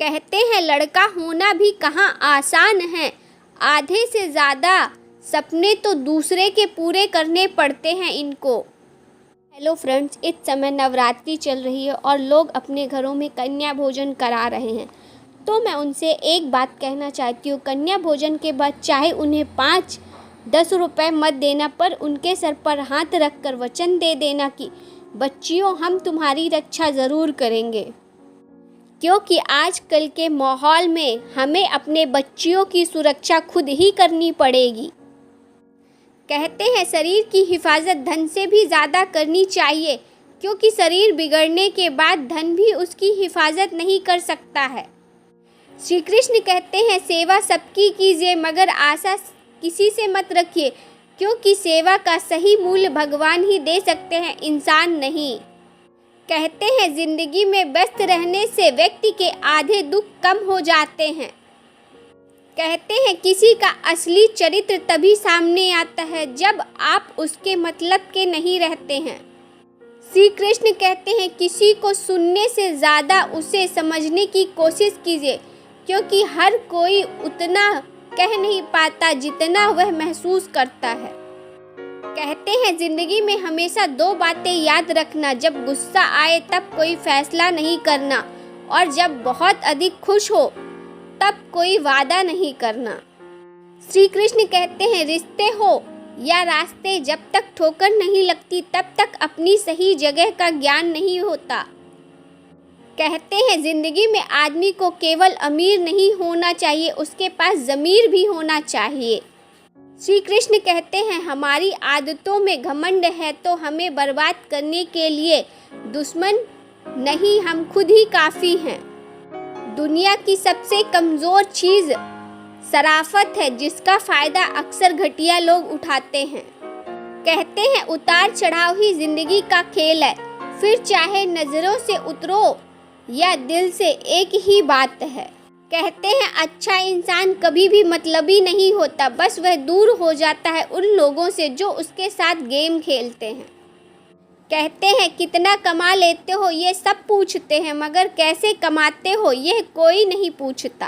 कहते हैं लड़का होना भी कहाँ आसान है, आधे से ज़्यादा सपने तो दूसरे के पूरे करने पड़ते हैं इनको। हेलो फ्रेंड्स, इस समय नवरात्रि चल रही है और लोग अपने घरों में कन्या भोजन करा रहे हैं। तो मैं उनसे एक बात कहना चाहती हूँ, कन्या भोजन के बाद चाहे उन्हें 5-10 रुपए मत देना, पर उनके सर पर हाथ रखकर वचन दे देना कि बच्चियों हम तुम्हारी रक्षा ज़रूर करेंगे, क्योंकि आजकल के माहौल में हमें अपने बच्चियों की सुरक्षा खुद ही करनी पड़ेगी। कहते हैं शरीर की हिफाजत धन से भी ज़्यादा करनी चाहिए, क्योंकि शरीर बिगड़ने के बाद धन भी उसकी हिफाजत नहीं कर सकता है। श्री कृष्ण कहते हैं सेवा सबकी कीजिए मगर आशा किसी से मत रखिए, क्योंकि सेवा का सही मूल्य भगवान ही दे सकते हैं, इंसान नहीं। कहते हैं जिंदगी में व्यस्त रहने से व्यक्ति के आधे दुख कम हो जाते हैं। कहते हैं किसी का असली चरित्र तभी सामने आता है जब आप उसके मतलब के नहीं रहते हैं। श्री कृष्ण कहते हैं किसी को सुनने से ज़्यादा उसे समझने की कोशिश कीजिए, क्योंकि हर कोई उतना कह नहीं पाता जितना वह महसूस करता है। कहते हैं ज़िंदगी में हमेशा 2 बातें याद रखना, जब गुस्सा आए तब कोई फैसला नहीं करना, और जब बहुत अधिक खुश हो तब कोई वादा नहीं करना। श्री कृष्ण कहते हैं रिश्ते हो या रास्ते, जब तक ठोकर नहीं लगती तब तक अपनी सही जगह का ज्ञान नहीं होता। कहते हैं ज़िंदगी में आदमी को केवल अमीर नहीं होना चाहिए, उसके पास ज़मीर भी होना चाहिए। श्री कृष्ण कहते हैं हमारी आदतों में घमंड है तो हमें बर्बाद करने के लिए दुश्मन नहीं, हम खुद ही काफ़ी हैं। दुनिया की सबसे कमज़ोर चीज़ शराफत है, जिसका फ़ायदा अक्सर घटिया लोग उठाते हैं। कहते हैं उतार चढ़ाव ही ज़िंदगी का खेल है, फिर चाहे नज़रों से उतरो या दिल से, एक ही बात है। कहते हैं अच्छा इंसान कभी भी मतलबी नहीं होता, बस वह दूर हो जाता है उन लोगों से जो उसके साथ गेम खेलते हैं। कहते हैं कितना कमा लेते हो ये सब पूछते हैं, मगर कैसे कमाते हो यह कोई नहीं पूछता।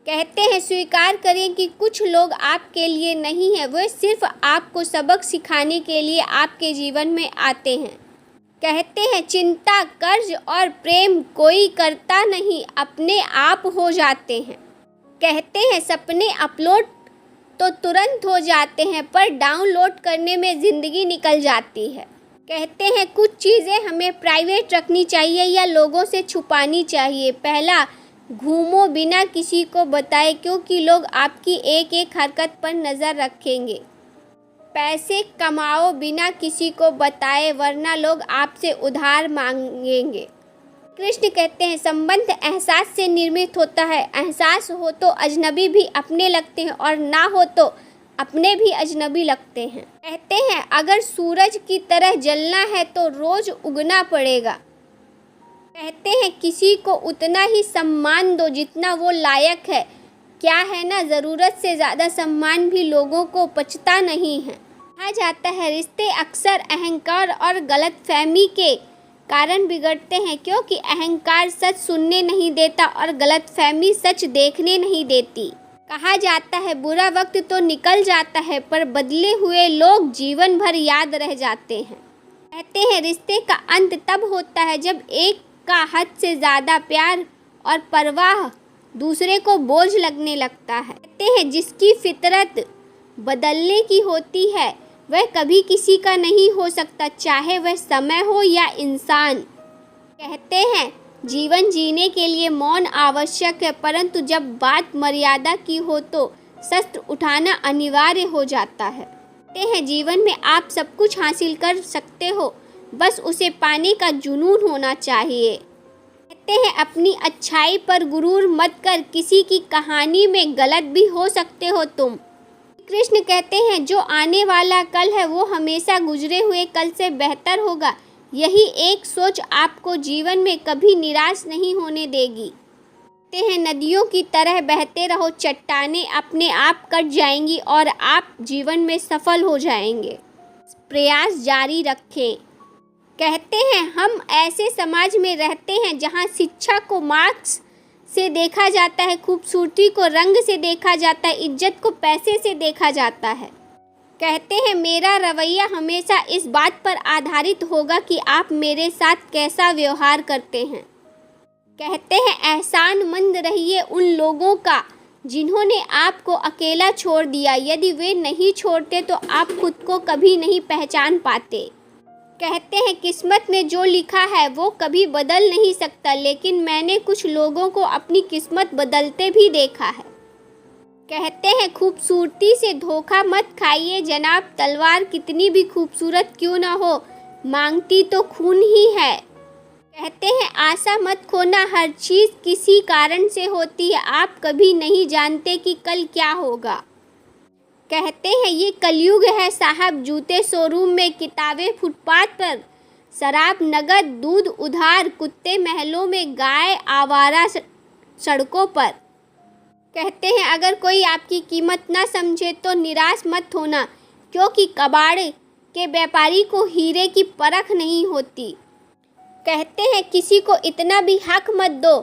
कहते हैं स्वीकार करें कि कुछ लोग आपके लिए नहीं हैं, वे सिर्फ आपको सबक सिखाने के लिए आपके जीवन में आते हैं। कहते हैं चिंता, कर्ज और प्रेम कोई करता नहीं, अपने आप हो जाते हैं। कहते हैं सपने अपलोड तो तुरंत हो जाते हैं, पर डाउनलोड करने में ज़िंदगी निकल जाती है। कहते हैं कुछ चीज़ें हमें प्राइवेट रखनी चाहिए या लोगों से छुपानी चाहिए। पहला, घूमो बिना किसी को बताए, क्योंकि लोग आपकी एक एक हरकत पर नज़र रखेंगे। पैसे कमाओ बिना किसी को बताए, वरना लोग आपसे उधार मांगेंगे। कृष्ण कहते हैं संबंध एहसास से निर्मित होता है, एहसास हो तो अजनबी भी अपने लगते हैं और ना हो तो अपने भी अजनबी लगते हैं। कहते हैं अगर सूरज की तरह जलना है तो रोज उगना पड़ेगा। कहते हैं किसी को उतना ही सम्मान दो जितना वो लायक है। क्या है ना, ज़रूरत से ज़्यादा सम्मान भी लोगों को पचता नहीं है। कहा जाता है रिश्ते अक्सर अहंकार और गलतफहमी के कारण बिगड़ते हैं, क्योंकि अहंकार सच सुनने नहीं देता और गलतफहमी सच देखने नहीं देती। कहा जाता है बुरा वक्त तो निकल जाता है, पर बदले हुए लोग जीवन भर याद रह जाते हैं। कहते हैं रिश्ते का अंत तब होता है जब एक का हद से ज़्यादा प्यार और परवाह दूसरे को बोझ लगने लगता है। कहते हैं जिसकी फितरत बदलने की होती है वह कभी किसी का नहीं हो सकता, चाहे वह समय हो या इंसान। कहते हैं जीवन जीने के लिए मौन आवश्यक है, परंतु जब बात मर्यादा की हो तो शस्त्र उठाना अनिवार्य हो जाता है। कहते हैं जीवन में आप सब कुछ हासिल कर सकते हो, बस उसे पाने का जुनून होना चाहिए। कहते हैं अपनी अच्छाई पर गुरूर मत कर, किसी की कहानी में गलत भी हो सकते हो तुम। कृष्ण कहते हैं जो आने वाला कल है वो हमेशा गुजरे हुए कल से बेहतर होगा। यही एक सोच आपको जीवन में कभी निराश नहीं होने देगी। कहते हैं नदियों की तरह बहते रहो, चट्टानें अपने आप कट जाएंगी और आप जीवन में सफल हो जाएंगे। प्रयास जारी रखें। कहते हैं हम ऐसे समाज में रहते हैं जहां शिक्षा को मार्क्स से देखा जाता है, खूबसूरती को रंग से देखा जाता है, इज्जत को पैसे से देखा जाता है। कहते हैं मेरा रवैया हमेशा इस बात पर आधारित होगा कि आप मेरे साथ कैसा व्यवहार करते हैं। कहते हैं एहसानमंद रहिए उन लोगों का जिन्होंने आपको अकेला छोड़ दिया। यदि वे नहीं छोड़ते तो आप खुद को कभी नहीं पहचान पाते। कहते हैं किस्मत में जो लिखा है वो कभी बदल नहीं सकता, लेकिन मैंने कुछ लोगों को अपनी किस्मत बदलते भी देखा है। कहते हैं खूबसूरती से धोखा मत खाइए जनाब, तलवार कितनी भी खूबसूरत क्यों ना हो, मांगती तो खून ही है। कहते हैं आशा मत खोना, हर चीज़ किसी कारण से होती है, आप कभी नहीं जानते कि कल क्या होगा। कहते हैं ये कलयुग है साहब, जूते शोरूम में, किताबें फुटपाथ पर, शराब नगद, दूध उधार, कुत्ते महलों में, गाय आवारा सड़कों पर। कहते हैं अगर कोई आपकी कीमत ना समझे तो निराश मत होना, क्योंकि कबाड़ के व्यापारी को हीरे की परख नहीं होती। कहते हैं किसी को इतना भी हक मत दो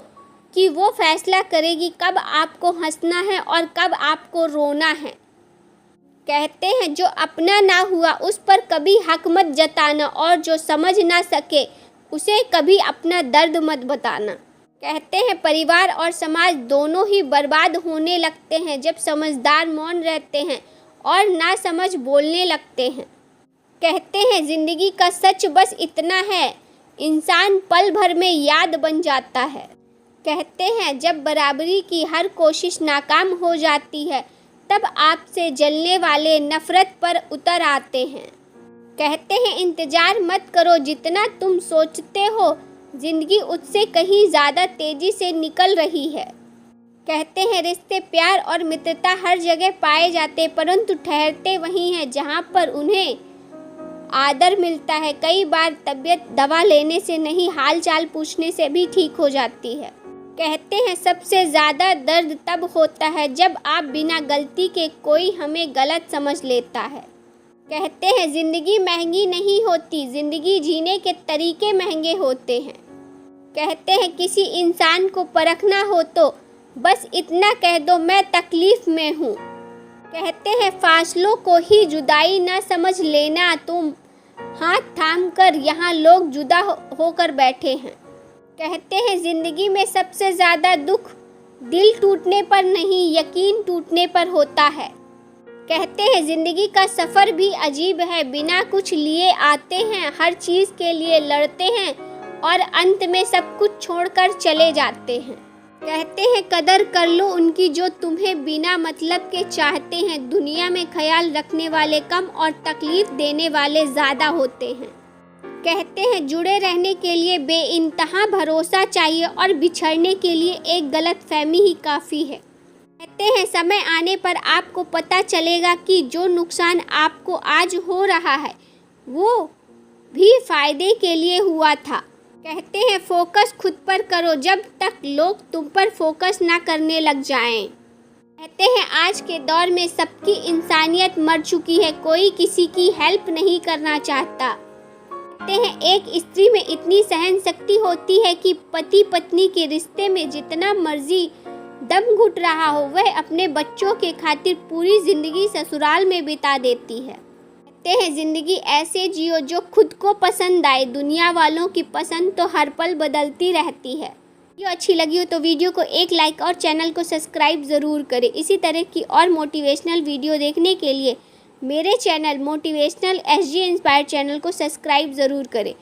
कि वो फैसला करेगी कब आपको हंसना है और कब आपको रोना है। कहते हैं जो अपना ना हुआ उस पर कभी हक मत जताना, और जो समझ ना सके उसे कभी अपना दर्द मत बताना। कहते हैं परिवार और समाज दोनों ही बर्बाद होने लगते हैं जब समझदार मौन रहते हैं और नासमझ बोलने लगते हैं। कहते हैं ज़िंदगी का सच बस इतना है, इंसान पल भर में याद बन जाता है। कहते हैं जब बराबरी की हर कोशिश नाकाम हो जाती है तब आपसे जलने वाले नफ़रत पर उतर आते हैं। कहते हैं इंतज़ार मत करो, जितना तुम सोचते हो ज़िंदगी उससे कहीं ज़्यादा तेज़ी से निकल रही है। कहते हैं रिश्ते, प्यार और मित्रता हर जगह पाए जाते, परंतु ठहरते वहीं हैं जहाँ पर उन्हें आदर मिलता है। कई बार तबीयत दवा लेने से नहीं, हाल चाल पूछने से भी ठीक हो जाती है। कहते हैं सबसे ज़्यादा दर्द तब होता है जब आप बिना गलती के कोई हमें गलत समझ लेता है। कहते हैं ज़िंदगी महंगी नहीं होती, ज़िंदगी जीने के तरीके महंगे होते हैं। कहते हैं किसी इंसान को परखना हो तो बस इतना कह दो मैं तकलीफ़ में हूँ। कहते हैं फासलों को ही जुदाई ना समझ लेना, तुम हाथ थाम कर यहाँ लोग जुदा होकर बैठे हैं। कहते हैं ज़िंदगी में सबसे ज़्यादा दुख दिल टूटने पर नहीं, यकीन टूटने पर होता है। कहते हैं ज़िंदगी का सफ़र भी अजीब है, बिना कुछ लिए आते हैं, हर चीज़ के लिए लड़ते हैं और अंत में सब कुछ छोड़कर चले जाते हैं। कहते हैं कदर कर लो उनकी जो तुम्हें बिना मतलब के चाहते हैं, दुनिया में ख्याल रखने वाले कम और तकलीफ़ देने वाले ज़्यादा होते हैं। कहते हैं जुड़े रहने के लिए बेइंतहा भरोसा चाहिए और बिछड़ने के लिए एक गलतफहमी ही काफ़ी है। कहते हैं समय आने पर आपको पता चलेगा कि जो नुकसान आपको आज हो रहा है वो भी फ़ायदे के लिए हुआ था। कहते हैं फोकस खुद पर करो जब तक लोग तुम पर फोकस ना करने लग जाएं। कहते हैं आज के दौर में सबकी इंसानियत मर चुकी है, कोई किसी की हेल्प नहीं करना चाहता। कहते हैं एक स्त्री में इतनी सहन शक्ति होती है कि पति पत्नी के रिश्ते में जितना मर्जी दम घुट रहा हो वह अपने बच्चों के खातिर पूरी ज़िंदगी ससुराल में बिता देती है। कहते हैं ज़िंदगी ऐसे जियो जो खुद को पसंद आए, दुनिया वालों की पसंद तो हर पल बदलती रहती है। वीडियो अच्छी लगी हो तो वीडियो को एक लाइक और चैनल को सब्सक्राइब ज़रूर करें। इसी तरह की और मोटिवेशनल वीडियो देखने के लिए मेरे channel motivational SG inspire channel को सब्सक्राइब ज़रूर करें।